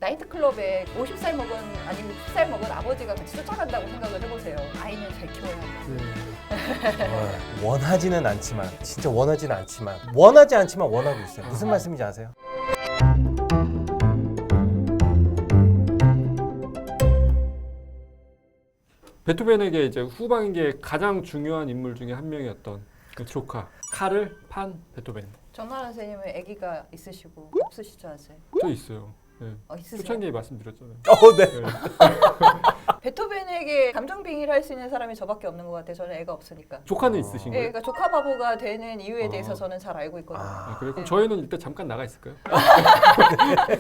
나이트클럽에 50살 먹은 아니면 60살 먹은 아버지가 같이 쫓아간다고 생각을 해보세요. 아이는 잘 키워야 한다. 원하지는 않지만 진짜 원하지는 않지만 원하지 않지만 원하고 있어요. 무슨 말씀인지 아세요? 베토벤에게 이제 후반기에 가장 중요한 인물 중에 한 명이었던 그 조카 카를 판 베토벤. 정나라 선생님은 아기가 있으시고 없으시죠 아직? 저 있어요. 네. 있으세요? 초창기에 말씀드렸잖아요. 네. 네. 베토벤에게 감정 빙의를 할 수 있는 사람이 저밖에 없는 것 같아요. 저는 애가 없으니까. 조카는 있으신 예, 거예요? 그러니까 조카 바보가 되는 이유에 아. 대해서 저는 잘 알고 있거든요. 아, 그래요? 그럼 네. 저희는 일단 잠깐 나가 있을까요?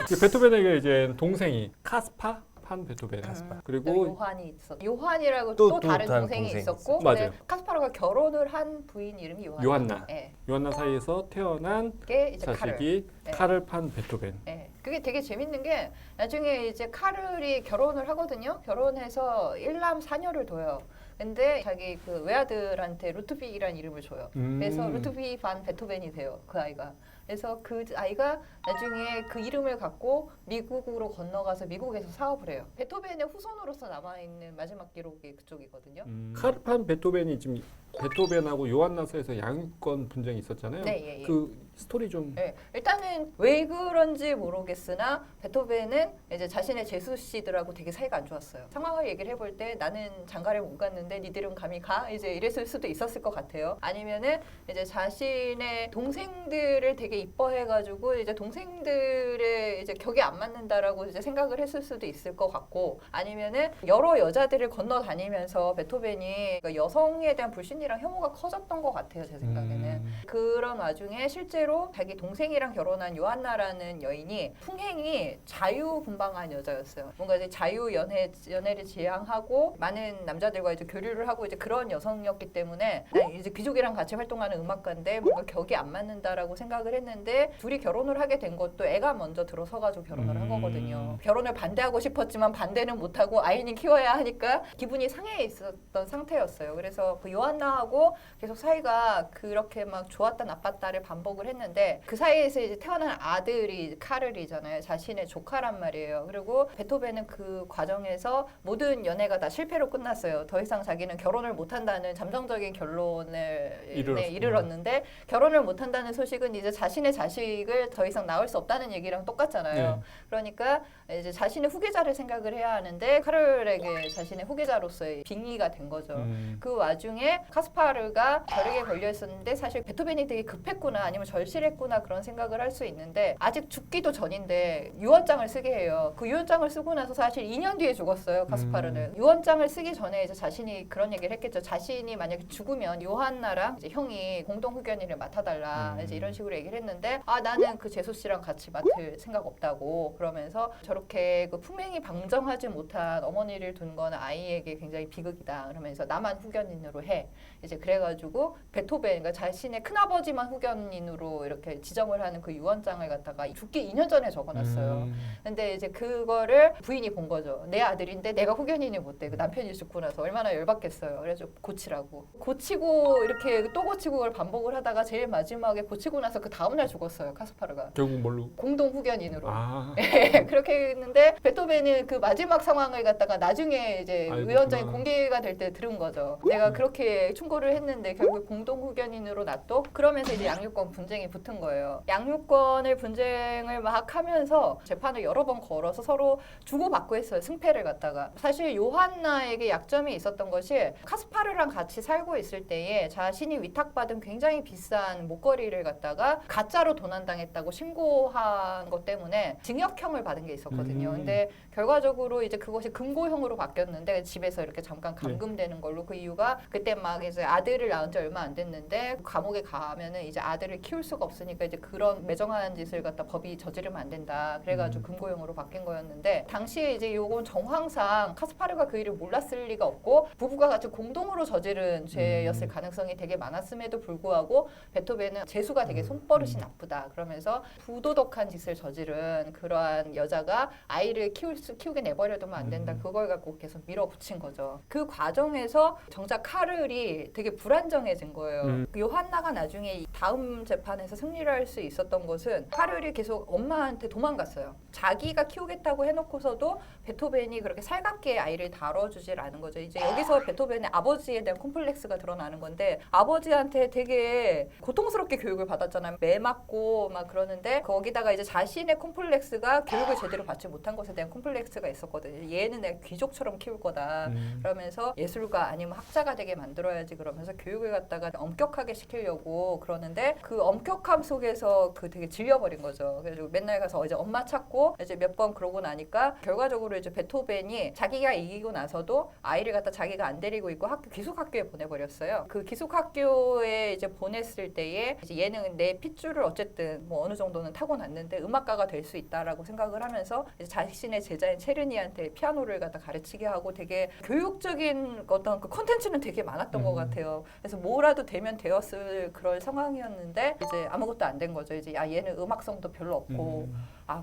그 베토벤에게 이제 동생이 카스파 판 베토벤. 그리고 요한이 있어. 요한이라고 또 또 다른 다른 동생이 동생이 있었고, 있어요. 근데 맞아요. 카스파르가 결혼을 한 부인 이름이 요한나. 요한나. 예, 요한나 사이에서 태어난 그게 이제 카를. 자식이 네. 카를 판 베토벤. 예, 그게 되게 재밌는 게 나중에 이제 카를이 결혼을 하거든요. 결혼해서 일남 사녀를 둬요. 근데 자기 그 외아들한테 루트빅이라는 이름을 줘요. 그래서 루트빅 반 베토벤이 돼요. 그 아이가. 그래서 그 아이가 나중에 그 이름을 갖고 미국으로 건너가서 미국에서 사업을 해요. 베토벤의 후손으로서 남아있는 마지막 기록이 그쪽이거든요. 카를 판 베토벤이 지금 베토벤하고 요한나 사이에서 양육권 분쟁이 있었잖아요. 네, 예, 예. 그 스토리 좀. 네, 일단은 왜 그런지 모르겠으나 베토벤은 이제 자신의 제수씨들하고 되게 사이가 안 좋았어요. 상황을 얘기를 해볼 때 나는 장가를 못 갔는데 니들은 감히 가? 이제 이랬을 수도 있었을 것 같아요. 아니면은 이제 자신의 동생들을 되게 이뻐해가지고 이제 동생들의 이제 격이 안 맞는다라고 이제 생각을 했을 수도 있을 것 같고, 아니면은 여러 여자들을 건너 다니면서 베토벤이 그러니까 여성에 대한 불신이랑 혐오가 커졌던 것 같아요, 제 생각에는. 그런 와중에 실제로 자기 동생이랑 결혼한 요한나라는 여인이 풍행이 자유분방한 여자였어요. 뭔가 이제 연애를 지향하고 많은 남자들과 이제 교류를 하고 이제 그런 여성이었기 때문에 이제 귀족이랑 같이 활동하는 음악가인데 뭔가 격이 안 맞는다라고 생각을 했는데, 둘이 결혼을 하게 된 것도 애가 먼저 들어서가지고 결혼을 한 거거든요. 결혼을 반대하고 싶었지만 반대는 못하고 아이는 키워야 하니까 기분이 상해 있었던 상태였어요. 그래서 그 요한나하고 계속 사이가 그렇게 막 좋았다 나빴다를 반복을 했는데, 그 사이에서 이제 태어난 아들이 카를이잖아요. 자신의 조카란 말이에요. 그리고 베토벤은 그 과정에서 모든 연애가 다 실패로 끝났어요. 더 이상 자기는 결혼을 못한다는 잠정적인 결론을 이르렀는데, 결혼을 못한다는 소식은 이제 자신의 자식을 더 이상 낳을 수 없다는 얘기랑 똑같잖아요. 네. 그러니까 이제 자신의 후계자를 생각을 해야 하는데 카를에게 자신의 후계자로서의 빙의가 된 거죠. 그 와중에 카스파르가 벼락에 걸려 있었는데 사실 베토벤이 되게 급했구나 아니면 절실했구나 그런 생각을 할 수 있는데, 아직 죽기도 전인데 유언장을 쓰게 해요. 그 유언장을 쓰고 나서 사실 2년 뒤에 죽었어요, 카스파르는. 유언장을 쓰기 전에 이제 자신이 그런 얘기를 했겠죠. 자신이 만약에 죽으면 요한나랑 이제 형이 공동 후견인을 맡아달라 이제 이런 식으로 얘기를 했는데, 나는 그 제수 씨랑 같이 맡을 생각 없다고 그러면서, 저렇게 그 품행이 방정하지 못한 어머니를 둔 건 아이에게 굉장히 비극이다 그러면서 나만 후견인으로 해. 이제 그래가지고 베토벤, 그러니까 자신의 큰아버지만 후견인으로 이렇게 지정을 하는 그 유언장을 갖다가 죽기 2년 전에 적어놨어요. 근데 이제 그거를 부인이 본 거죠. 내 아들인데 내가 후견인이 못 돼. 그 남편이 죽고 나서 얼마나 열받겠어요. 그래서 고치라고. 고치고 이렇게 또 고치고 그걸 반복을 하다가 제일 마지막에 고치고 나서 그 다음날 죽었어요, 카스파르가. 결국 뭘로? 공동 후견인으로. 아. 그렇게 했는데 베토벤은 그 마지막 상황을 갖다가 나중에 이제 알고 유언장이 있구나. 공개가 될 때 들은 거죠. 내가 그렇게 충고를 했는데 결국 공동 후견인으로 놔둬? 그러면서 이제 양육권 분쟁이 붙은 거예요. 양육권을 분쟁을 막 하면서 재판을 여러 번 걸어서 서로 주고받고 했어요, 승패를 갖다가. 사실 요한나에게 약점이 있었던 것이 카스파르랑 같이 살고 있을 때에 자신이 위탁받은 굉장히 비싼 목걸이를 갖다가 가짜로 도난당했다고 신고한 것 때문에 징역형을 받은 게 있었거든요. 근데 결과적으로 이제 그것이 금고형으로 바뀌었는데, 집에서 이렇게 잠깐 감금되는 걸로. 그 이유가 그때 막 이제 아들을 낳은 지 얼마 안 됐는데 감옥에 가면은 이제 아들을 키울 수가 없으니까 이제 그런 매정한 짓을 갖다 법이 저지르면 안 된다. 그래가지고 금고형으로 바뀐 거였는데, 당시에 이제 요건 정황상 카스파르가 그 일을 몰랐을 리가 없고 부부가 같이 공동으로 저지른 죄였을 가능성이 되게 많았음에도 불구하고 베토벤은 재수가 되게 손버릇이 나쁘다 그러면서 부도덕한 짓을 저지른 그러한 여자가 아이를 키우게 내버려두면 안 된다. 그걸 갖고 계속 밀어붙인 거죠. 그 과정에서 정작 카를이 되게 불안정해진 거예요. 요한나가 나중에 이 다음 재판에서 승리를 할 수 있었던 것은 카를이 계속 엄마한테 도망갔어요. 자기가 키우겠다고 해놓고서도 베토벤이 그렇게 살갑게 아이를 다뤄주질 않은 거죠. 이제 여기서 베토벤의 아버지에 대한 콤플렉스가 드러나는 건데 아버지한테 되게 고통스럽게 교육을 받았잖아요. 매 맞고 막 그러는데 거기다가 이제 자신의 콤플렉스가 교육을 제대로 받지 못한 것에 대한 콤플렉스가 있었거든요. 얘는 내가 귀족처럼 키울 거다. 그러면서 예술가 아니면 학자가 되게 만들어야지 그러면서 교육을 갖다가 엄격하게 시키려고 그러는데 그 엄격함 속에서 그 되게 질려버린 거죠. 그래서 맨날 가서 이제 엄마 찾고 이제 몇 번 그러고 나니까 결과적으로 이제 베토벤이 자기가 이기고 나서도 아이를 갖다 자기가 안 데리고 있고 기숙학교에 보내버렸어요. 그 기숙학교에 이제 보냈을 때에 이제 얘는 내 핏줄을 어쨌든 뭐 어느 정도는 타고났는데 음악가가 될 수 있다라고 생각을 하면서 이제 자신의 제자인 체르니한테 피아노를 갖다 가르치게 하고 되게 교육적인 어떤 그 콘텐츠는 되게 많았던 것 같아요. 그래서 뭐라도 되면 되었을 그럴 상황이었는데 이제 아무것도 안 된 거죠. 이제 얘는 음악성도 별로 없고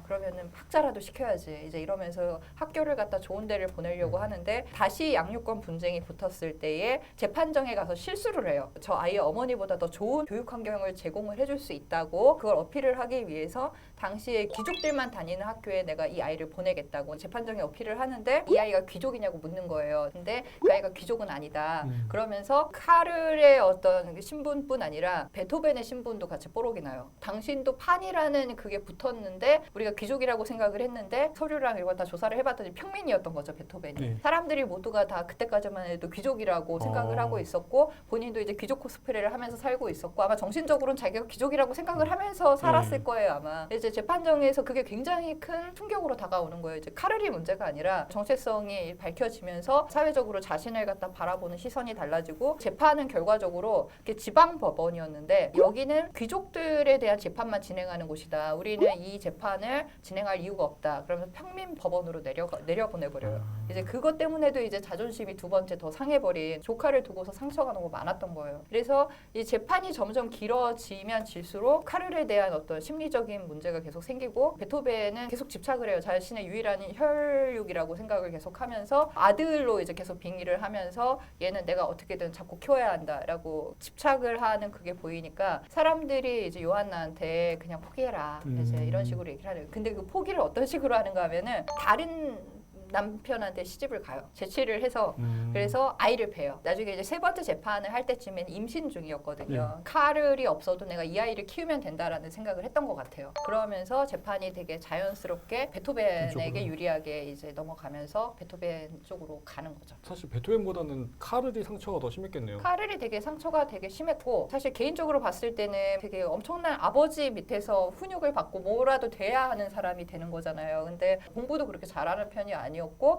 그러면은 학자라도 시켜야지. 이제 이러면서 학교를 갖다 좋은 데를 보내려고 하는데 다시 양육권 분쟁이 붙었을 때에 재판정에 가서 실수를 해요. 저 아이의 어머니보다 더 좋은 교육 환경을 제공을 해줄 수 있다고 그걸 어필을 하기 위해서 당시에 귀족들만 다니는 학교에 내가 이 아이를 보내겠다고 재판정에 어필을 하는데 이 아이가 귀족이냐고 묻는 거예요. 근데 그 아이가 귀족은 아니다. 그러면서 카를의 어떤 신분뿐 아니라 베토벤의 신분도 같이 뽀록이 나요. 당신도 판이라는 그게 붙었는데 우리가 귀족이라고 생각을 했는데 서류랑 이런 거 다 조사를 해봤더니 평민이었던 거죠, 베토벤이. 사람들이 모두가 다 그때까지만 해도 귀족이라고 생각을 하고 있었고 본인도 이제 귀족 코스프레를 하면서 살고 있었고 아마 정신적으로는 자기가 귀족이라고 생각을 하면서 살았을 거예요, 아마. 이제 재판정에서 그게 굉장히 큰 충격으로 다가오는 거예요. 이제 카를이 문제가 아니라 정체성이 밝혀지면서 사회적으로 자신을 갖다 바라보는 시선이 달라지고 재판은 결과적으로 지방 법원이었는데 여기는 귀족들에 대한 재판만 진행하는 곳이다. 우리는 이 재판을 진행할 이유가 없다. 그러면서 평민 법원으로 내려보내버려요. 이제 그것 때문에도 이제 자존심이 두 번째 더 상해버린 조카를 두고서 상처가 너무 많았던 거예요. 그래서 이 재판이 점점 길어지면 질수록 카를에 대한 어떤 심리적인 문제가 계속 생기고 베토벤은 계속 집착을 해요. 자신의 유일한 혈육이라고 생각을 계속하면서 아들로 이제 계속 빙의를 하면서 얘는 내가 어떻게든 잡고 키워야 한다라고 집착을 하는 그게 보이니까 사람들이 이제 요한나한테 그냥 포기해라 이제 이런 식으로 얘기를 하는. 근데 그 포기를 어떤 식으로 하는가 하면은 다른 남편한테 시집을 가요. 재취를 해서 그래서 아이를 봬요. 나중에 이제 세 번째 재판을 할 때쯤엔 임신 중이었거든요. 카를이 없어도 내가 이 아이를 키우면 된다라는 생각을 했던 것 같아요. 그러면서 재판이 되게 자연스럽게 베토벤에게 유리하게 이제 넘어가면서 베토벤 쪽으로 가는 거죠. 사실 베토벤보다는 카를이 상처가 더 심했겠네요. 카를이 되게 상처가 되게 심했고 사실 개인적으로 봤을 때는 되게 엄청난 아버지 밑에서 훈육을 받고 뭐라도 돼야 하는 사람이 되는 거잖아요. 근데 공부도 그렇게 잘하는 편이 아니었고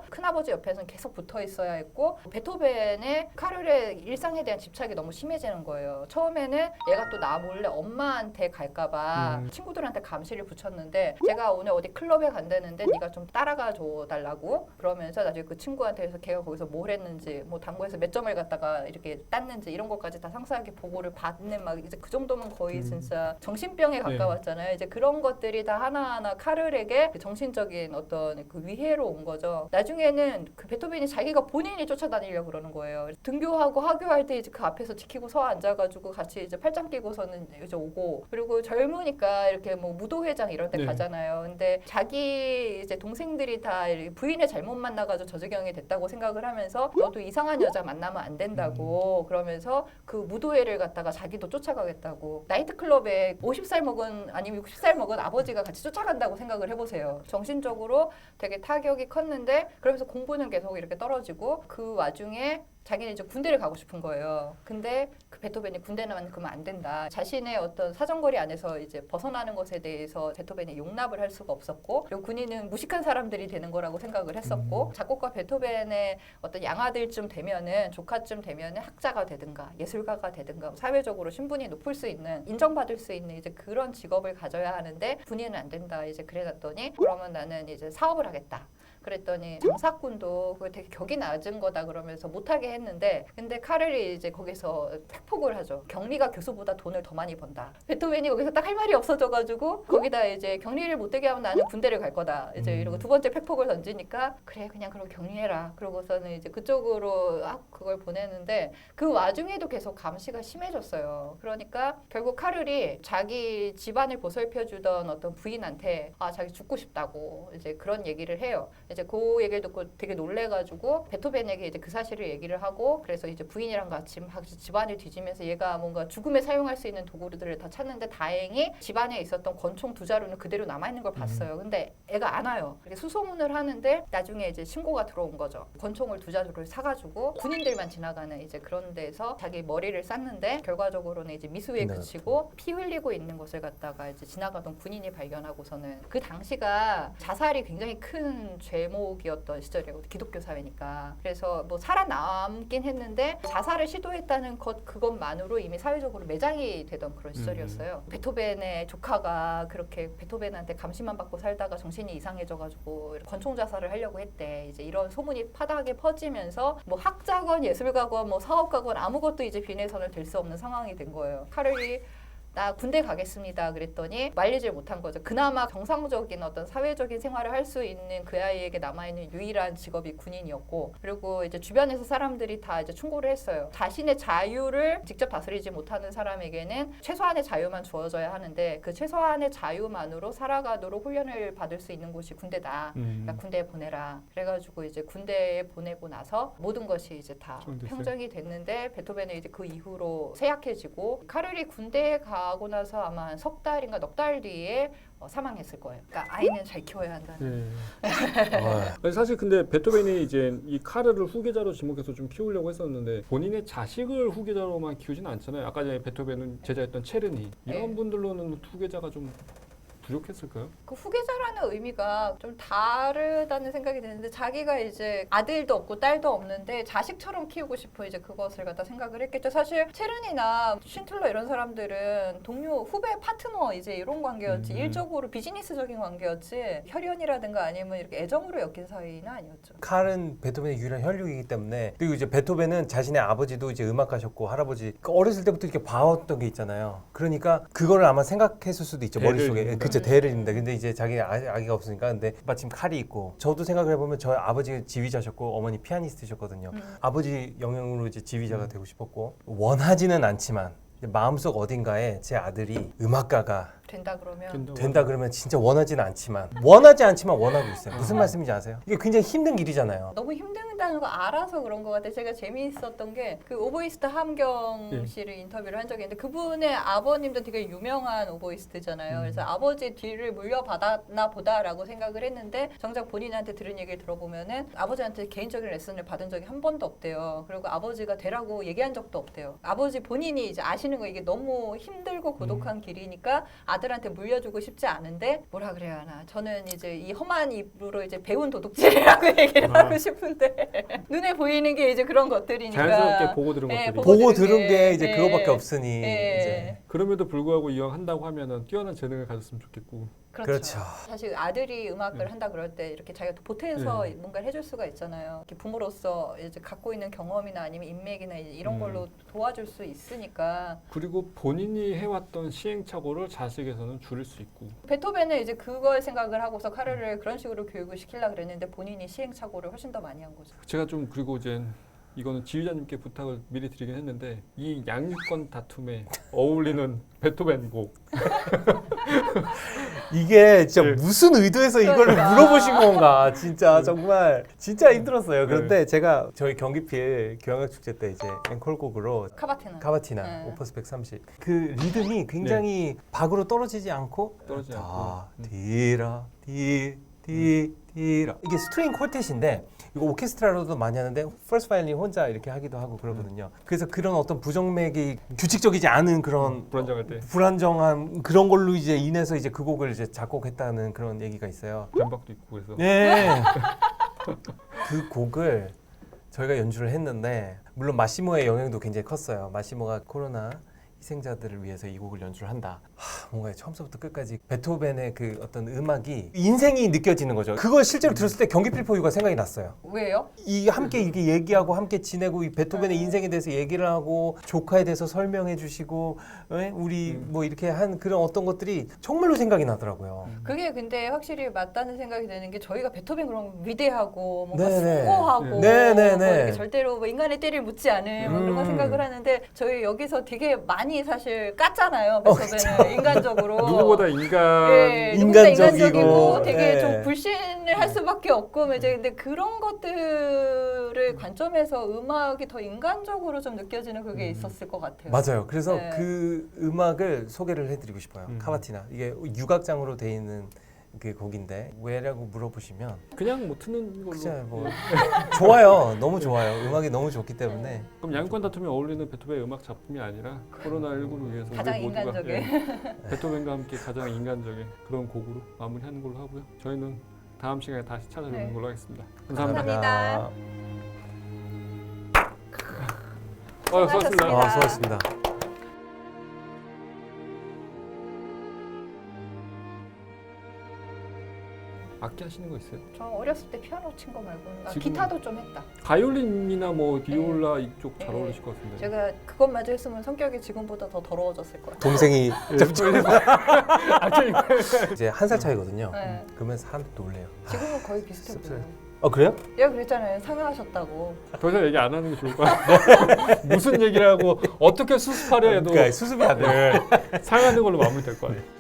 큰아버지 옆에서는 계속 붙어 있어야 했고 베토벤의 카를의 일상에 대한 집착이 너무 심해지는 거예요. 처음에는 얘가 또 나 몰래 엄마한테 갈까봐 친구들한테 감시를 붙였는데 제가 오늘 어디 클럽에 간다는데 네가 좀 따라가 줘 달라고 그러면서 나중에 그 친구한테 해서 걔가 거기서 뭘 했는지 뭐 당구에서 몇 점을 갖다가 이렇게 땄는지 이런 것까지 다 상세하게 보고를 받는 막 이제 그 정도면 거의 진짜 정신병에 가까웠잖아요. 이제 그런 것들이 다 하나하나 카를에게 정신적인 어떤 그 위해로 온 거죠. 나중에는 그 베토벤이 자기가 본인이 쫓아다니려고 그러는 거예요. 등교하고 하교할 때 이제 그 앞에서 지키고 서 앉아가지고 같이 이제 팔짱 끼고서는 이제 오고 그리고 젊으니까 이렇게 뭐 무도회장 이런 데 가잖아요. 근데 자기 이제 동생들이 다 부인을 잘못 만나가지고 저지경이 됐다고 생각을 하면서 너도 이상한 여자 만나면 안 된다고 그러면서 그 무도회를 갔다가 자기도 쫓아가겠다고 나이트클럽에 50살 먹은 아니면 60살 먹은 아버지가 같이 쫓아간다고 생각을 해보세요. 정신적으로 되게 타격이 컸는데 그러면서 공부는 계속 이렇게 떨어지고 그 와중에 자기는 이제 군대를 가고 싶은 거예요. 근데 그 베토벤이 군대는 가면 안 된다. 자신의 어떤 사정거리 안에서 이제 벗어나는 것에 대해서 베토벤이 용납을 할 수가 없었고 그리고 군인은 무식한 사람들이 되는 거라고 생각을 했었고 작곡가 베토벤의 어떤 양아들쯤 되면은 조카쯤 되면은 학자가 되든가 예술가가 되든가 사회적으로 신분이 높을 수 있는 인정받을 수 있는 이제 그런 직업을 가져야 하는데 군인은 안 된다. 이제 그래놨더니 그러면 나는 이제 사업을 하겠다. 그랬더니 장사꾼도 그게 되게 격이 낮은 거다 그러면서 못하게 했는데 근데 카를이 이제 거기서 팩폭을 하죠. 경리가 교수보다 돈을 더 많이 번다. 베토벤이 거기서 딱 할 말이 없어져가지고 거기다 이제 격리를 못 되게 하면 나는 군대를 갈 거다. 이제 이러고 두 번째 팩폭을 던지니까 그래 그냥 그럼 격리해라. 그러고서는 이제 그쪽으로 그걸 보내는데 그 와중에도 계속 감시가 심해졌어요. 그러니까 결국 카를이 자기 집안을 보살펴주던 어떤 부인한테 자기 죽고 싶다고 이제 그런 얘기를 해요. 이제 그 얘기를 듣고 되게 놀래가지고 베토벤에게 이제 그 사실을 얘기를 하고 그래서 이제 부인이랑 같이 막 집안을 뒤지면서 얘가 뭔가 죽음에 사용할 수 있는 도구들을 다 찾는데 다행히 집안에 있었던 권총 2자루는 그대로 남아있는 걸 봤어요. 근데 애가 안 와요. 이렇게 수소문을 하는데 나중에 이제 신고가 들어온 거죠. 권총을 2자루를 사가지고 군인들만 지나가는 이제 그런 데서 자기 머리를 쌌는데 결과적으로는 이제 미수에 그치고 피 흘리고 있는 것을 갖다가 이제 지나가던 군인이 발견하고서는 그 당시가 자살이 굉장히 큰 죄목이었던 시절이고 기독교 사회니까 그래서 뭐 살아남긴 했는데 자살을 시도했다는 그것만으로 이미 사회적으로 매장이 되던 그런 시절이었어요. 베토벤의 조카가 그렇게 베토벤한테 감시만 받고 살다가 정신이 이상해져가지고 권총 자살을 하려고 했대. 이제 이런 소문이 파다하게 퍼지면서 뭐 학자건 예술가건 뭐 사업가건 아무것도 이제 비내선을 댈 수 없는 상황이 된 거예요. 카를이 나 군대 가겠습니다. 그랬더니 말리질 못한 거죠. 그나마 정상적인 어떤 사회적인 생활을 할 수 있는 그 아이에게 남아있는 유일한 직업이 군인이었고 그리고 이제 주변에서 사람들이 다 이제 충고를 했어요. 자신의 자유를 직접 다스리지 못하는 사람에게는 최소한의 자유만 주어져야 하는데 그 최소한의 자유만으로 살아가도록 훈련을 받을 수 있는 곳이 군대다. 그러니까 군대에 보내라. 그래가지고 이제 군대에 보내고 나서 모든 것이 이제 다 평정이 됐는데 베토벤은 이제 그 이후로 쇠약해지고 카를이 군대에 가고 나서 아마 석 달인가 넉 달 뒤에 사망했을 거예요. 그러니까 아이는 잘 키워야 한다는. 아니, 사실 근데 베토벤이 이제 이 카를을 후계자로 지목해서 좀 키우려고 했었는데 본인의 자식을 후계자로만 키우지는 않잖아요. 아까 전에 베토벤은 제자였던 체르니 이런 분들로는 후계자가 좀 부족했을까요? 그 후계자라는 의미가 좀 다르다는 생각이 드는데 자기가 이제 아들도 없고 딸도 없는데 자식처럼 키우고 싶어 이제 그것을 갖다 생각을 했겠죠. 사실 체르니나 쉰틀러 이런 사람들은 동료, 후배, 파트너 이제 이런 관계였지 일적으로 비즈니스적인 관계였지 혈연이라든가 아니면 이렇게 애정으로 엮인 사이는 아니었죠. 칼은 베토벤의 유일한 혈육이기 때문에 그리고 이제 베토벤은 자신의 아버지도 이제 음악가셨고 할아버지 어렸을 때부터 이렇게 봐왔던 게 있잖아요. 그러니까 그거를 아마 생각했을 수도 있죠. 머릿속에. 그쵸. 대를 잇는다. 근데 이제 자기 아기가 없으니까 근데 마침 칼이 있고 저도 생각을 해보면 저희 아버지가 지휘자셨고 어머니 피아니스트셨거든요. 아버지 영향으로 이제 지휘자가 되고 싶었고 원하지는 않지만 마음속 어딘가에 제 아들이 음악가가 된다 그러면 진짜 원하지는 않지만 원하고 있어요. 무슨 말씀인지 아세요? 이게 굉장히 힘든 일이잖아요. 너무 힘든다는 거 알아서 그런 것 같아요. 제가 재미있었던 게 그 오보이스트 함경 씨를 인터뷰를 한 적이 있는데 그분의 아버님도 되게 유명한 오보이스트잖아요. 그래서 아버지 뒤를 물려받았나 보다라고 생각을 했는데 정작 본인한테 들은 얘기를 들어보면은 아버지한테 개인적인 레슨을 받은 적이 한 번도 없대요. 그리고 아버지가 되라고 얘기한 적도 없대요. 아버지 본인이 이제 아시는 거 이게 너무 힘들고 고독한 길이니까 아들한테 물려주고 싶지 않은데 뭐라 그래야 하나 저는 이제 이 험한 입으로 이제 배운 도둑질이라고 얘기를 하고 싶은데 눈에 보이는 게 이제 그런 것들이니까 자연스럽게 보고 들은 것들이 보고 들은 게 이제 그거밖에 없으니 이제. 그럼에도 불구하고 이왕 한다고 하면은 뛰어난 재능을 가졌으면 좋겠고 그렇죠. 사실 아들이 음악을 한다 그럴 때 이렇게 자기가 보태서 뭔가를 해줄 수가 있잖아요. 이렇게 부모로서 이제 갖고 있는 경험이나 아니면 인맥이나 이런 걸로 도와줄 수 있으니까. 그리고 본인이 해왔던 시행착오를 자식에서는 줄일 수 있고. 베토벤은 이제 그걸 생각을 하고서 카를을 그런 식으로 교육을 시키려고 그랬는데 본인이 시행착오를 훨씬 더 많이 한 거죠. 제가 좀 그리고 이제 이거는 지휘자님께 부탁을 미리 드리긴 했는데 이 양육권 다툼에 어울리는 베토벤 곡 이게 진짜 무슨 의도에서 이걸 물어보신 건가 진짜 정말 진짜 힘들었어요. 그런데 제가 저희 경기필 교향악축제 때 이제 앵콜곡으로 카바티나 오퍼스 130 그 리듬이 굉장히 박으로 떨어지지 않고 디라 디라 이게 스트링 퀄텟인데 이거 오케스트라로도 많이 하는데 퍼스트 바이올린 혼자 이렇게 하기도 하고 그러거든요. 그래서 그런 어떤 부정맥이 규칙적이지 않은 그런 불안정한 그런 걸로 이제 인해서 이제 그 곡을 이제 작곡했다는 그런 얘기가 있어요. 변박도 있고 그래서. 네. 그 곡을 저희가 연주를 했는데 물론 마시모의 영향도 굉장히 컸어요. 마시모가 코로나 희생자들을 위해서 이 곡을 연주를 한다. 뭔가 처음부터 끝까지 베토벤의 그 어떤 음악이 인생이 느껴지는 거죠. 그걸 실제로 들었을 때 경기필포유가 생각이 났어요. 왜요? 이 함께 이렇게 얘기하고 함께 지내고 이 베토벤의 인생에 대해서 얘기를 하고 조카에 대해서 설명해 주시고 우리 뭐 이렇게 한 그런 어떤 것들이 정말로 생각이 나더라고요. 그게 근데 확실히 맞다는 생각이 드는 게 저희가 베토벤 그런 위대하고 뭔가 네네. 숭고하고 네네네. 뭐 이렇게 절대로 뭐 인간의 때를 묻지 않은 뭐 그런 거 생각을 하는데 저희 여기서 되게 많이 사실 깠잖아요. 베토벤을 인간적으로. 누구보다 인간 예, 인간적이고, 인간적이고 되게 네. 좀 불신을 할 수밖에 없고 이제 근데 그런 것들을 관점에서 음악이 더 인간적으로 좀 느껴지는 그게 있었을 것 같아요. 맞아요. 그래서 네. 그 음악을 소개를 해드리고 싶어요. 카바티나 이게 육악장으로 돼 있는 그 곡인데 왜라고 물어보시면 그냥 뭐 트는 걸로. 그냥 뭐 좋아요. 너무 좋아요. 음악이 너무 좋기 때문에 그럼 양권 다툼이 어울리는 베토벤 음악 작품이 아니라 코로나19를 위해서 가장 우리 모두가 인간적인. 베토벤과 함께 가장 인간적인 그런 곡으로 마무리하는 걸로 하고요. 저희는 다음 시간에 다시 찾아뵙는 네. 걸로 하겠습니다. 감사합니다. 감사합니다. 수고하셨습니다. 수고하셨습니다. 악기 하시는 거 있어요? 저 어렸을 때 피아노 친 거 말고는 지금- 기타도 좀 했다. 바이올린이나 뭐 비올라 이쪽 잘 네. 어울리실 것 같은데. 제가 그것마저 했으면 성격이 지금보다 더 더러워졌을 거예요. 동생이 악기 이제 한 살 차이거든요. 네. 그러면 사람들 놀래요. 지금은 거의 비슷해 보여요. 그래요? 내가 그랬잖아요. 상하셨다고. 더 이상 얘기 안 하는 게 좋을 것 같아요. 무슨 얘기를 하고 어떻게 수습하려 해도 그러니까 수습이 안 돼요. 상하는 걸로 마무리될 것 같아요.